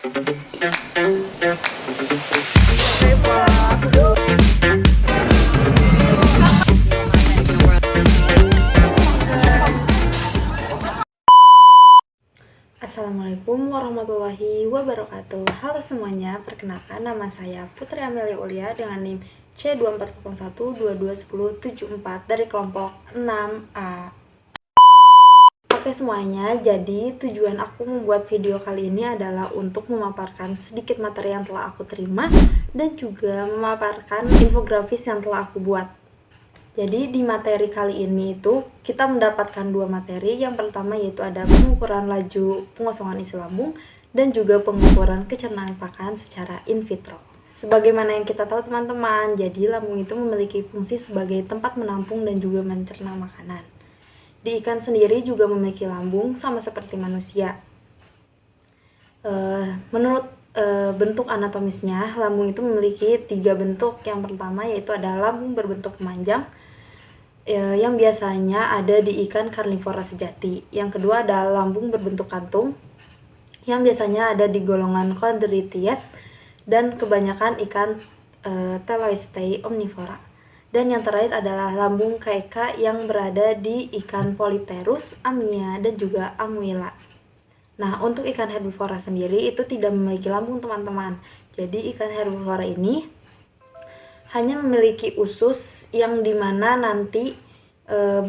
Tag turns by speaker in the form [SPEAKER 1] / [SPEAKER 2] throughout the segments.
[SPEAKER 1] Assalamualaikum warahmatullahi wabarakatuh. Halo semuanya, perkenalkan nama saya Putri Amelia Ulia dengan NIM C2401221074 dari kelompok 6A. Oke semuanya, jadi tujuan aku membuat video kali ini adalah untuk memaparkan sedikit materi yang telah aku terima dan juga memaparkan infografis yang telah aku buat. Jadi di materi kali ini itu kita mendapatkan dua materi. Yang pertama yaitu ada pengukuran laju pengosongan isi lambung dan juga pengukuran kecernaan pakan secara in vitro. Sebagaimana yang kita tahu teman-teman, jadi lambung itu memiliki fungsi sebagai tempat menampung dan juga mencerna makanan. Di ikan sendiri juga memiliki lambung sama seperti manusia. Menurut bentuk anatomisnya, lambung itu memiliki 3 bentuk. Yang pertama yaitu ada lambung berbentuk memanjang yang biasanya ada di ikan karnivora sejati. Yang kedua ada lambung berbentuk kantung yang biasanya ada di golongan Chondrichthyes dan kebanyakan ikan Teleostei omnivora. Dan yang terakhir adalah lambung KK yang berada di ikan Polypterus, Amia, dan juga Anguilla. Nah, untuk ikan herbivora sendiri itu tidak memiliki lambung teman-teman. Jadi ikan herbivora ini hanya memiliki usus yang dimana nanti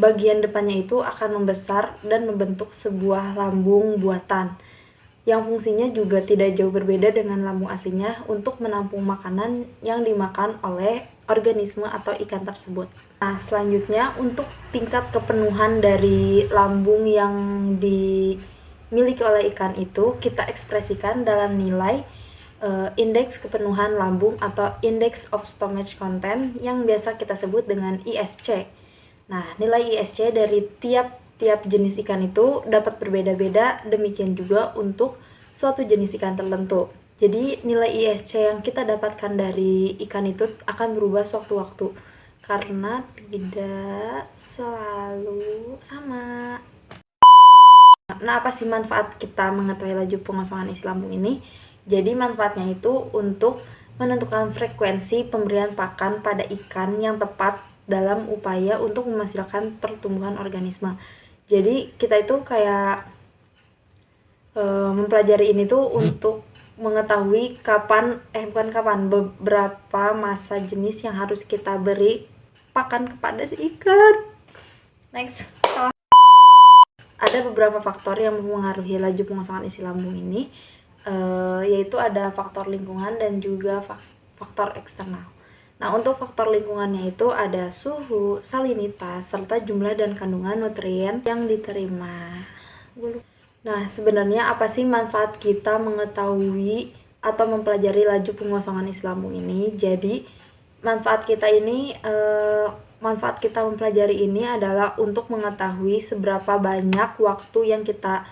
[SPEAKER 1] bagian depannya itu akan membesar dan membentuk sebuah lambung buatan yang fungsinya juga tidak jauh berbeda dengan lambung aslinya untuk menampung makanan yang dimakan oleh organisme atau ikan tersebut. Nah, selanjutnya untuk tingkat kepenuhan dari lambung yang dimiliki oleh ikan itu kita ekspresikan dalam nilai indeks kepenuhan lambung atau Index of Stomach Content yang biasa kita sebut dengan ISC. Nah, nilai ISC dari tiap jenis ikan itu dapat berbeda-beda, demikian juga untuk suatu jenis ikan tertentu. Jadi nilai ISC yang kita dapatkan dari ikan itu akan berubah sewaktu-waktu karena tidak selalu sama. Nah, apa sih manfaat kita mengetahui laju pengosongan isi lambung ini? Jadi manfaatnya itu untuk menentukan frekuensi pemberian pakan pada ikan yang tepat dalam upaya untuk menghasilkan pertumbuhan organisme. Jadi kita itu kayak mempelajari ini tuh untuk mengetahui beberapa masa jenis yang harus kita beri pakan kepada si ikan. Next, ada beberapa faktor yang mempengaruhi laju pengosongan isi lambung ini, yaitu ada faktor lingkungan dan juga faktor eksternal. Nah, untuk faktor lingkungannya itu ada suhu, salinitas, serta jumlah dan kandungan nutrien yang diterima. Nah, sebenarnya apa sih manfaat kita mengetahui atau mempelajari laju pengosongan isi lambung ini? Jadi, manfaat kita mempelajari ini adalah untuk mengetahui seberapa banyak waktu yang kita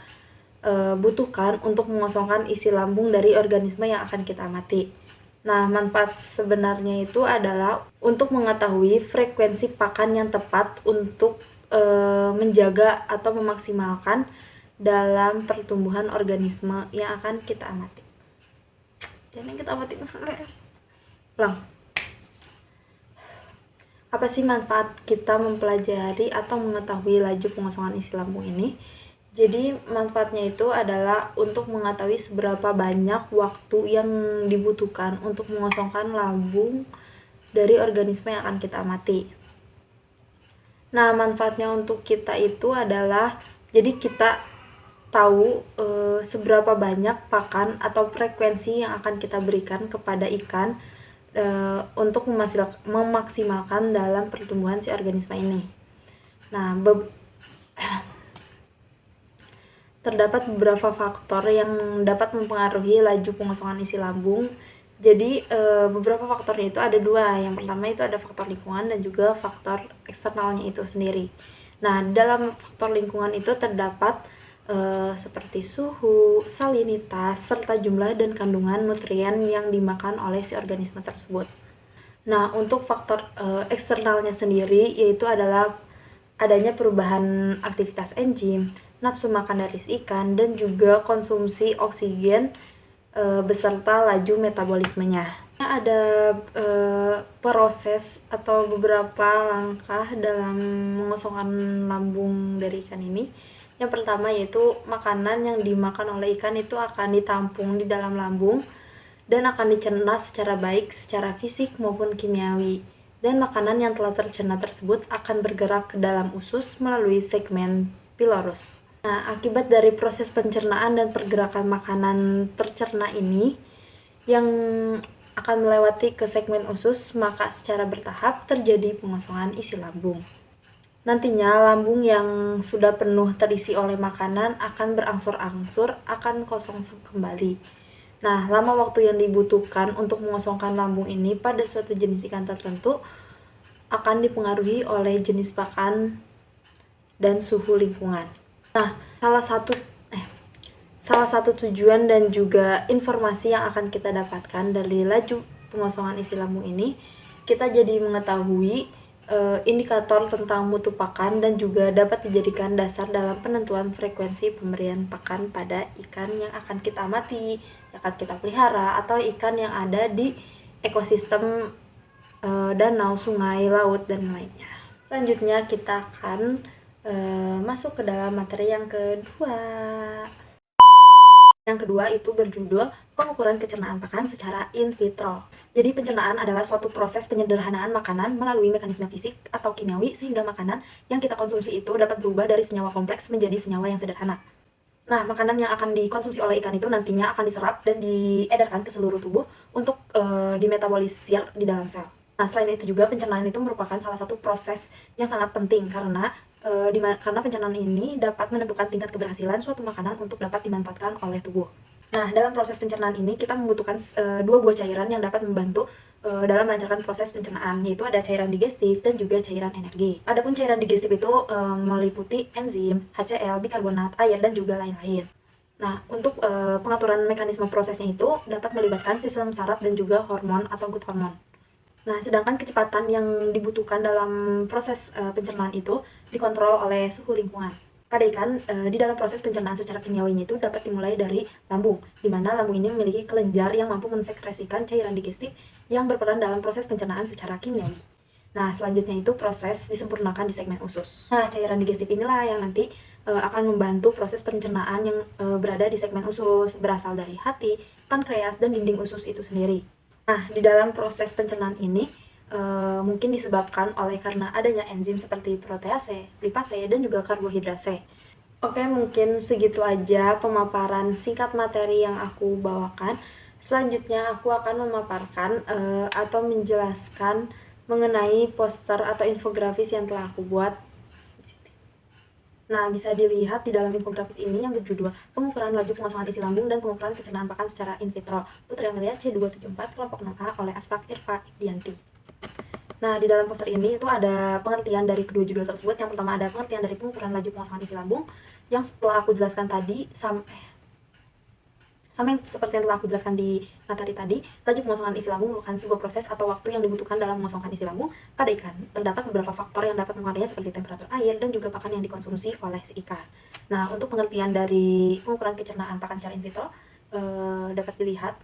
[SPEAKER 1] butuhkan untuk mengosongkan isi lambung dari organisme yang akan kita amati. Nah, manfaat sebenarnya itu adalah untuk mengetahui frekuensi pakan yang tepat untuk menjaga atau memaksimalkan dalam pertumbuhan organisme yang akan kita amati. Jadi kita amati ulang. Apa sih manfaat kita mempelajari atau mengetahui laju pengosongan isi lambung ini? Jadi manfaatnya itu adalah untuk mengetahui seberapa banyak waktu yang dibutuhkan untuk mengosongkan lambung dari organisme yang akan kita amati. Nah, manfaatnya untuk kita itu adalah jadi kita tahu seberapa banyak pakan atau frekuensi yang akan kita berikan kepada ikan untuk memaksimalkan dalam pertumbuhan si organisme ini. Nah, terdapat beberapa faktor yang dapat mempengaruhi laju pengosongan isi lambung. Jadi beberapa faktornya itu ada dua. Yang pertama itu ada faktor lingkungan dan juga faktor eksternalnya itu sendiri. Nah, dalam faktor lingkungan itu terdapat seperti suhu, salinitas, serta jumlah dan kandungan nutrien yang dimakan oleh si organisme tersebut. Nah, untuk faktor eksternalnya sendiri yaitu adalah adanya perubahan aktivitas enzim, nafsu makan dari si ikan, dan juga konsumsi oksigen beserta laju metabolismenya. Ada proses atau beberapa langkah dalam mengosongkan lambung dari ikan ini. Yang pertama yaitu makanan yang dimakan oleh ikan itu akan ditampung di dalam lambung dan akan dicerna secara baik secara fisik maupun kimiawi. Dan makanan yang telah tercerna tersebut akan bergerak ke dalam usus melalui segmen pilorus. Nah, akibat dari proses pencernaan dan pergerakan makanan tercerna ini yang akan melewati ke segmen usus, maka secara bertahap terjadi pengosongan isi lambung. Nantinya lambung yang sudah penuh terisi oleh makanan akan berangsur-angsur akan kosong kembali. Nah, lama waktu yang dibutuhkan untuk mengosongkan lambung ini pada suatu jenis ikan tertentu akan dipengaruhi oleh jenis pakan dan suhu lingkungan. Nah, salah satu tujuan dan juga informasi yang akan kita dapatkan dari laju pengosongan isi lambung ini, kita jadi mengetahui indikator tentang mutu pakan dan juga dapat dijadikan dasar dalam penentuan frekuensi pemberian pakan pada ikan yang akan kita amati, yang akan kita pelihara, atau ikan yang ada di ekosistem danau, sungai, laut, dan lainnya. Selanjutnya kita akan masuk ke dalam materi yang kedua. Yang kedua itu berjudul pengukuran pencernaan pakan secara in vitro. Jadi pencernaan adalah suatu proses penyederhanaan makanan melalui mekanisme fisik atau kimiawi sehingga makanan yang kita konsumsi itu dapat berubah dari senyawa kompleks menjadi senyawa yang sederhana. Nah, makanan yang akan dikonsumsi oleh ikan itu nantinya akan diserap dan diedarkan ke seluruh tubuh untuk dimetabolisir di dalam sel. Nah, selain itu juga pencernaan itu merupakan salah satu proses yang sangat penting karena karena pencernaan ini dapat menentukan tingkat keberhasilan suatu makanan untuk dapat dimanfaatkan oleh tubuh. Nah, dalam proses pencernaan ini kita membutuhkan dua buah cairan yang dapat membantu dalam melancarkan proses pencernaan, yaitu ada cairan digestif dan juga cairan energi. Adapun cairan digestif itu meliputi enzim, HCl, bikarbonat, air, dan juga lain-lain. Nah, untuk pengaturan mekanisme prosesnya itu dapat melibatkan sistem saraf dan juga hormon atau gut hormon. Nah, sedangkan kecepatan yang dibutuhkan dalam proses pencernaan itu dikontrol oleh suhu lingkungan. Pada ikan, di dalam proses pencernaan secara kimiawinya itu dapat dimulai dari lambung, di mana lambung ini memiliki kelenjar yang mampu mensekresikan cairan digestif yang berperan dalam proses pencernaan secara kimiawi. Nah, selanjutnya itu proses disempurnakan di segmen usus. Nah, cairan digestif inilah yang nanti akan membantu proses pencernaan yang berada di segmen usus, berasal dari hati, pankreas, dan dinding usus itu sendiri. Nah, di dalam proses pencernaan ini mungkin disebabkan oleh karena adanya enzim seperti protease, lipase, dan juga karbohidrase. Oke, mungkin segitu aja pemaparan singkat materi yang aku bawakan. Selanjutnya aku akan memaparkan atau menjelaskan mengenai poster atau infografis yang telah aku buat. Nah, bisa dilihat di dalam infografis ini yang berjudul Pengukuran Laju Pengosongan Isi Lambung dan Pengukuran Pencernaan Pakan Secara In Vitro, Putri Amelia C274, kelompok 6A oleh Aspak Irfa Ikdianti. Nah, di dalam poster ini itu ada pengertian dari kedua judul tersebut. Yang pertama ada pengertian dari pengukuran laju pengosongan isi lambung, yang setelah aku jelaskan tadi, sama seperti yang telah aku jelaskan di materi tadi, laju pengosongan isi lambung merupakan sebuah proses atau waktu yang dibutuhkan dalam mengosongkan isi lambung pada ikan. Terdapat beberapa faktor yang dapat mempengaruhinya seperti temperatur air dan juga pakan yang dikonsumsi oleh si ikan. Nah, untuk pengertian dari pengukuran pencernaan pakan secara in vitro dapat dilihat,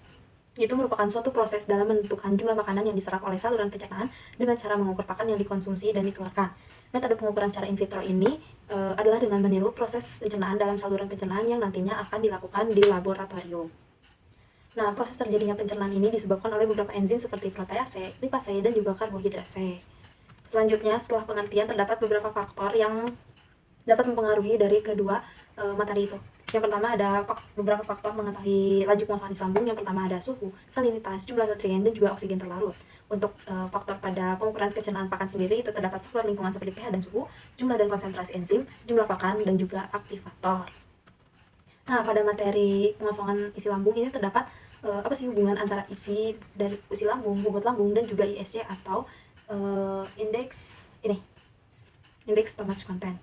[SPEAKER 1] itu merupakan suatu proses dalam menentukan jumlah makanan yang diserap oleh saluran pencernaan dengan cara mengukur pakan yang dikonsumsi dan dikeluarkan. Metode pengukuran secara in vitro ini adalah dengan meniru proses pencernaan dalam saluran pencernaan yang nantinya akan dilakukan di laboratorium. Nah, proses terjadinya pencernaan ini disebabkan oleh beberapa enzim seperti protease, lipase, dan juga karbohidrase. Selanjutnya, setelah pengertian, terdapat beberapa faktor yang dapat mempengaruhi dari kedua materi itu. Yang pertama ada beberapa faktor mengetahui laju pengosongan isi lambung. Yang pertama ada suhu, salinitas, jumlah nutrien, dan juga oksigen terlarut. Untuk faktor pada pengukuran pencernaan pakan sendiri itu terdapat faktor lingkungan seperti pH dan suhu, jumlah dan konsentrasi enzim, jumlah pakan, dan juga aktivator. Nah, pada materi pengosongan isi lambung ini terdapat apa sih hubungan antara isi dari isi lambung, bobot lambung, dan juga ISC atau indeks stomach content.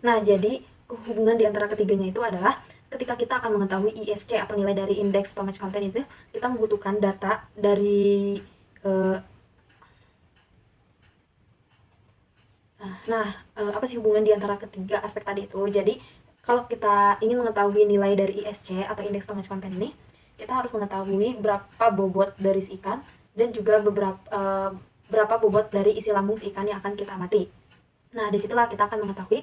[SPEAKER 1] Nah, jadi hubungan di antara ketiganya itu adalah ketika kita akan mengetahui ISC atau nilai dari indeks stomach content itu, kita membutuhkan data dari apa sih hubungan di antara ketiga aspek tadi itu. Jadi, kalau kita ingin mengetahui nilai dari ISC atau indeks stomach content ini, kita harus mengetahui berapa bobot dari si ikan dan juga berapa bobot dari isi lambung si ikan yang akan kita amati. Nah, disitulah kita akan mengetahui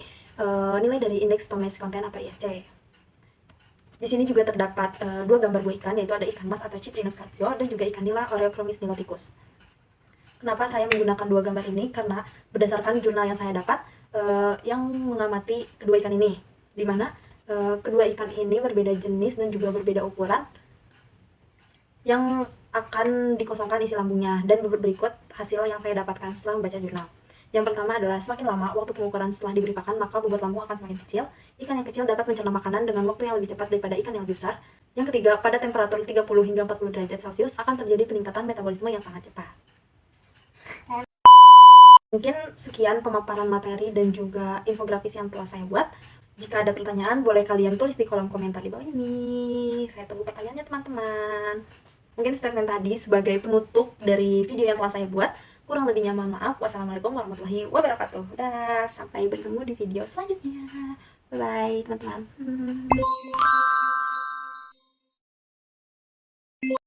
[SPEAKER 1] nilai dari indeks stomachic content atau ISC. Di sini juga terdapat dua gambar buah ikan, yaitu ada ikan mas atau Cyprinus carpio dan juga ikan nila Oreochromis niloticus. Kenapa saya menggunakan dua gambar ini? Karena berdasarkan jurnal yang saya dapat yang mengamati kedua ikan ini, di mana kedua ikan ini berbeda jenis dan juga berbeda ukuran yang akan dikosongkan isi lambungnya. Dan berikut hasil yang saya dapatkan setelah membaca jurnal. Yang pertama adalah semakin lama waktu pengukuran setelah diberi pakan, maka bobot lambung akan semakin kecil. Ikan yang kecil dapat mencerna makanan dengan waktu yang lebih cepat daripada ikan yang lebih besar. Yang ketiga, pada temperatur 30 hingga 40 derajat Celcius akan terjadi peningkatan metabolisme yang sangat cepat. Mungkin sekian pemaparan materi dan juga infografis yang telah saya buat. Jika ada pertanyaan, boleh kalian tulis di kolom komentar di bawah ini. Saya tunggu pertanyaannya, teman-teman. Mungkin statement tadi sebagai penutup dari video yang telah saya buat. Kurang lebihnya mohon maaf. Wassalamualaikum warahmatullahi wabarakatuh. Sampai bertemu di video selanjutnya. Bye-bye, teman-teman.